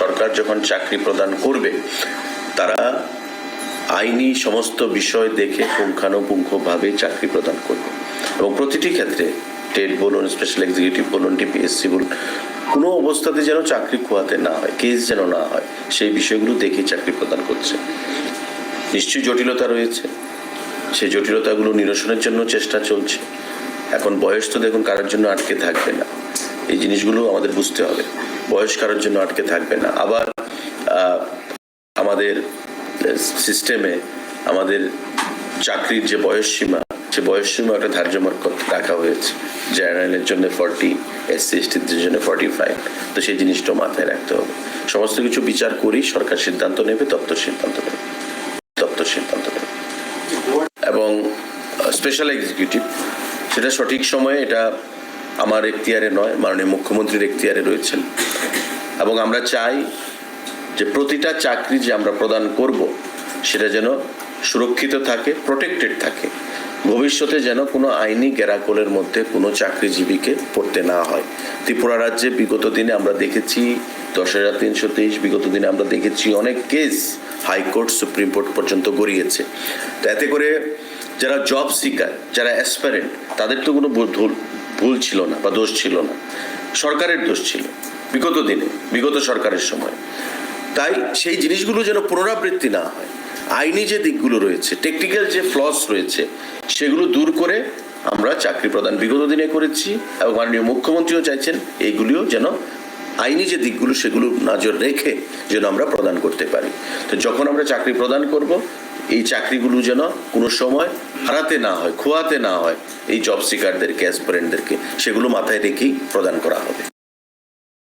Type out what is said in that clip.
সরকার যখন চাকরি প্রদান করবে তারা আইনি সমস্ত বিষয় দেখে পুঙ্খানুপুঙ্খভাবে চাকরি প্রদান করবে এবং প্রতিটি ক্ষেত্রে টেট বলুন, স্পেশাল এক্সিকিউটিভ বলুন, টিপিএসসি বলুন, কোনো অবস্থাতে যেন চাকরি খোয়াতে না হয়, কেস যেন না হয়, সেই বিষয়গুলো দেখে চাকরি প্রদান করছে। নিশ্চয়ই জটিলতা রয়েছে, সেই জটিলতাগুলো নিরসনের জন্য চেষ্টা চলছে। এখন বয়স তো দেখুন কারোর জন্য আটকে থাকবে না, এই জিনিসগুলো আমাদের বুঝতে হবে। বয়স কারোর জন্য আটকে থাকবে না। আবার আমাদের সিস্টেমে আমাদের চাকরির যে বয়সসীমা, সে বয়সসীমা একটা ধার্য রাখা হয়েছে। জেনারেলের জন্য 40, SC STদের জন্য 45। তো সেই জিনিসটা মাথায় রাখতে হবে। সমস্ত কিছু বিচার করেই সরকার সিদ্ধান্ত নেবে, দপ্তর সিদ্ধান্ত নেবে। এবং স্পেশাল এক্সিকিউটিভ সেটা সঠিক সময়ে, এটা আমার এখতিয়ারে নয়, মাননীয় মুখ্যমন্ত্রীর এখতিয়ারে রয়েছেন। এবং আমরা চাই যে প্রতিটা চাকরি যে আমরা প্রদান করব সেটা যেন সুরক্ষিত থাকে, প্রোটেক্টেড থাকে, ভবিষ্যতে যেন কোনো আইনি গেরাকলের মধ্যে কোনো চাকরিজীবীকে পড়তে না হয়। ত্রিপুরা রাজ্যে বিগত দিনে আমরা দেখেছি 10,323, বিগত দিনে আমরা দেখেছি অনেক কেস হাইকোর্ট, সুপ্রিম কোর্ট পর্যন্ত গড়িয়েছে। তো এতে করে যারা জব সিকার, যারা অ্যাসপারেন্ট, তাদের তো কোনো ভুল ছিল না বা দোষ ছিল না, সরকারের দোষ ছিল বিগত দিনে, বিগত সরকারের সময়। তাই সেই জিনিসগুলো যেন পুনরাবৃত্তি না হয়, আইনি যে দিকগুলো রয়েছে, টেকনিক্যাল যে ফ্লস রয়েছে, সেগুলো দূর করে আমরা চাকরি প্রদান বিগত দিনে করেছি এবং মাননীয় মুখ্যমন্ত্রীও চাইছেন এইগুলিও যেন আইনি যে দিকগুলো সেগুলো নজর রেখে যেন আমরা প্রদান করতে পারি। তো যখন আমরা চাকরি প্রদান করব, এই চাকরিগুলো যেন কোনো সময় হারাতে না হয়, খোয়াতে না হয় এই জব সিকারদেরকে, অ্যাসপারেন্টদেরকে, সেগুলো মাথায় রেখেই প্রদান করা হবে।